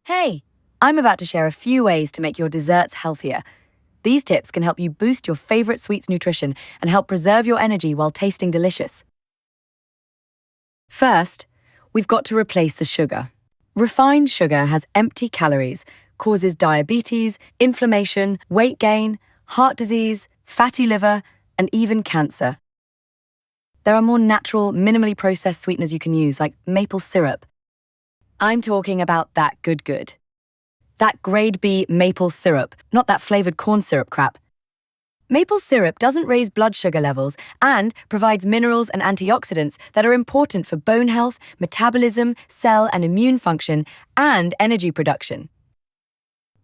Hey, I'm about to share a few ways to make your desserts healthier. These tips can help you boost your favorite sweets nutrition and help preserve your energy while tasting delicious. First, we've got to replace the sugar. Refined sugar has empty calories, causes diabetes, inflammation, weight gain, heart disease, fatty liver, and even cancer. There are more natural, minimally processed sweeteners you can use, like maple syrup. I'm talking about that good. That grade B maple syrup, not that flavored corn syrup crap. Maple syrup doesn't raise blood sugar levels and provides minerals and antioxidants that are important for bone health, metabolism, cell and immune function, and energy production.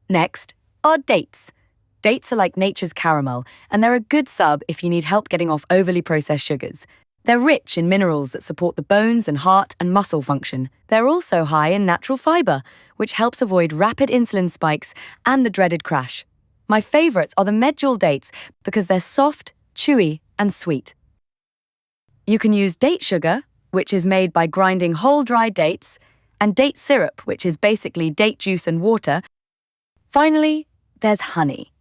Next are dates. Dates are like nature's caramel, and they're a good sub if you need help getting off overly processed sugars. They're rich in minerals that support the bones and heart and muscle function. They're also high in natural fiber, which helps avoid rapid insulin spikes and the dreaded crash. My favorites are the medjool dates because they're soft, chewy, and sweet. You can use date sugar, which is made by grinding whole dried dates, and date syrup, which is basically date juice and water. Finally, there's honey.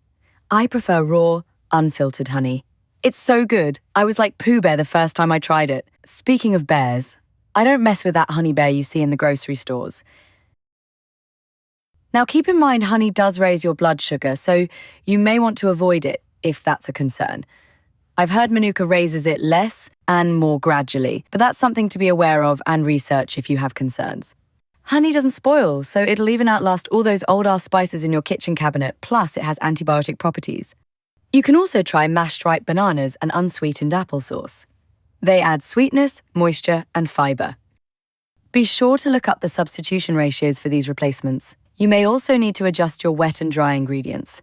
I prefer raw, unfiltered honey. It's so good. I was like Pooh Bear the first time I tried it. Speaking of bears, I don't mess with that honey bear you see in the grocery stores. Now keep in mind honey does raise your blood sugar, so you may want to avoid it if that's a concern. I've heard Manuka raises it less and more gradually, but that's something to be aware of and research if you have concerns. Honey doesn't spoil, so it'll even outlast all those old-ass spices in your kitchen cabinet, plus it has antibiotic properties. You can also try mashed ripe bananas and unsweetened applesauce. They add sweetness, moisture, and fiber. Be sure to look up the substitution ratios for these replacements. You may also need to adjust your wet and dry ingredients.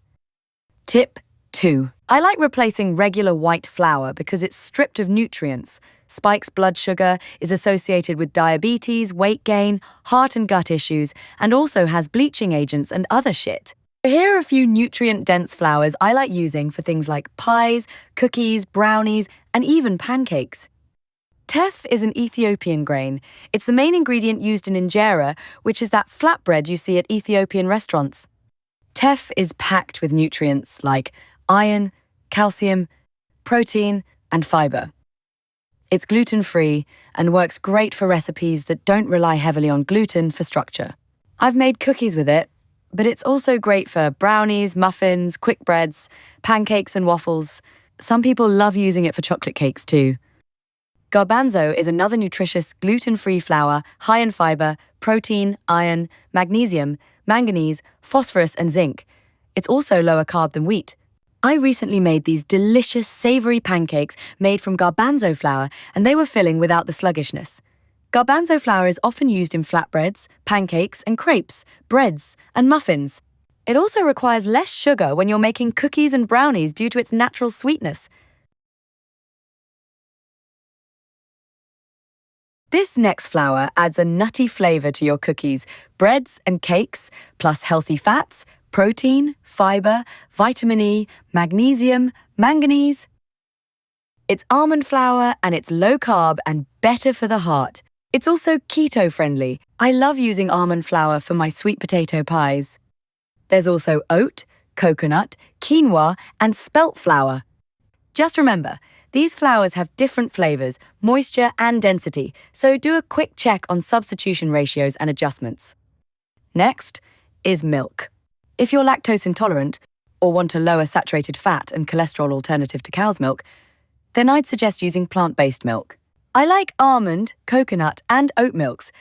Tip 2. I like replacing regular white flour because it's stripped of nutrients, spikes blood sugar, is associated with diabetes, weight gain, heart and gut issues, and also has bleaching agents and other shit. Here are a few nutrient-dense flours I like using for things like pies, cookies, brownies, and even pancakes. Teff is an Ethiopian grain. It's the main ingredient used in injera, which is that flatbread you see at Ethiopian restaurants. Teff is packed with nutrients like iron, calcium, protein, and fiber. It's gluten-free and works great for recipes that don't rely heavily on gluten for structure. I've made cookies with it, but it's also great for brownies, muffins, quick breads, pancakes and waffles. Some people love using it for chocolate cakes too. Garbanzo is another nutritious gluten-free flour high in fiber, protein, iron, magnesium, manganese, phosphorus and zinc. It's also lower carb than wheat. I recently made these delicious savory pancakes made from garbanzo flour, and they were filling without the sluggishness. Garbanzo flour is often used in flatbreads, pancakes and crepes, breads and muffins. It also requires less sugar when you're making cookies and brownies due to its natural sweetness. This next flour adds a nutty flavor to your cookies, breads and cakes, plus healthy fats, protein, fiber, vitamin E, magnesium, manganese. It's almond flour and it's low carb and better for the heart. It's also keto-friendly. I love using almond flour for my sweet potato pies. There's also oat, coconut, quinoa, and spelt flour. Just remember, these flours have different flavors, moisture, and density, so do a quick check on substitution ratios and adjustments. Next is milk. If you're lactose intolerant or want a lower saturated fat and cholesterol alternative to cow's milk, then I'd suggest using plant-based milk. I like almond, coconut, and oat milks.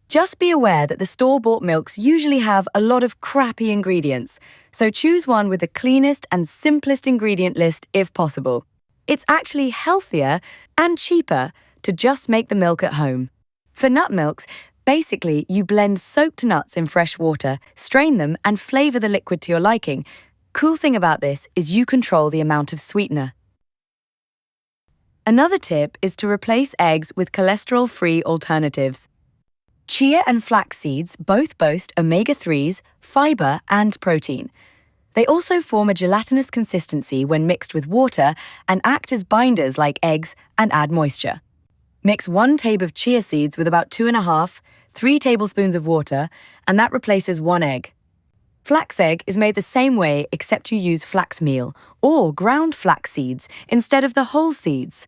Just be aware that the store-bought milks usually have a lot of crappy ingredients, so choose one with the cleanest and simplest ingredient list if possible. It's actually healthier and cheaper to just make the milk at home. For nut milks, basically you blend soaked nuts in fresh water, strain them, and flavor the liquid to your liking. Cool thing about this is you control the amount of sweetener. Another tip is to replace eggs with cholesterol-free alternatives. Chia and flax seeds both boast omega-3s, fiber, and protein. They also form a gelatinous consistency when mixed with water and act as binders like eggs and add moisture. Mix 1 tabe of chia seeds with about 2.5, 3 tablespoons of water, and that replaces 1 egg. Flax egg is made the same way except you use flax meal or ground flax seeds instead of the whole seeds.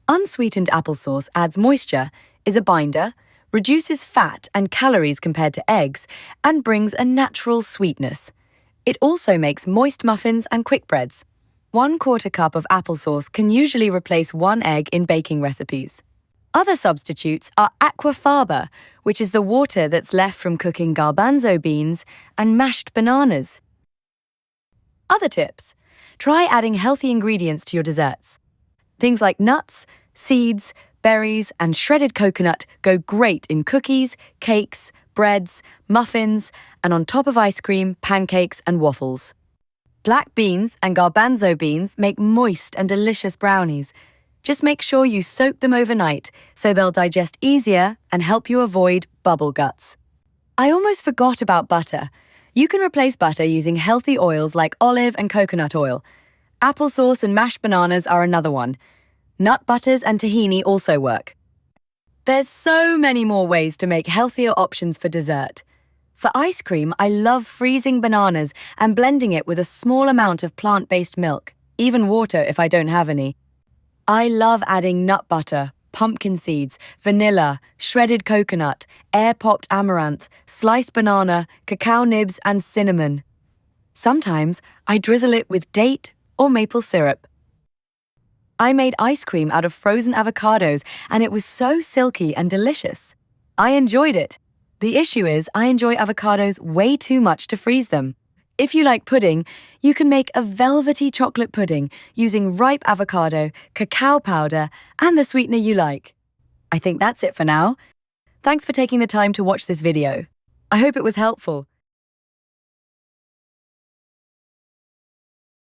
Unsweetened applesauce adds moisture, is a binder, reduces fat and calories compared to eggs, and brings a natural sweetness. It also makes moist muffins and quick breads. 1/4 cup of applesauce can usually replace 1 egg in baking recipes. Other substitutes are aquafaba, which is the water that's left from cooking garbanzo beans, and mashed bananas. Other tips: try adding healthy ingredients to your desserts. Things like nuts, seeds, berries, and shredded coconut go great in cookies, cakes, breads, muffins, and on top of ice cream, pancakes, and waffles. Black beans and garbanzo beans make moist and delicious brownies. Just make sure you soak them overnight so they'll digest easier and help you avoid bubble guts. I almost forgot about butter. You can replace butter using healthy oils like olive and coconut oil. Applesauce and mashed bananas are another one. Nut butters and tahini also work. There's so many more ways to make healthier options for dessert. For ice cream, I love freezing bananas and blending it with a small amount of plant-based milk, even water if I don't have any. I love adding nut butter, pumpkin seeds, vanilla, shredded coconut, air-popped amaranth, sliced banana, cacao nibs, and cinnamon. Sometimes I drizzle it with date or maple syrup. I made ice cream out of frozen avocados, and it was so silky and delicious. I enjoyed it. The issue is I enjoy avocados way too much to freeze them. If you like pudding, you can make a velvety chocolate pudding using ripe avocado, cacao powder, and the sweetener you like. I think that's it for now. Thanks for taking the time to watch this video. I hope it was helpful.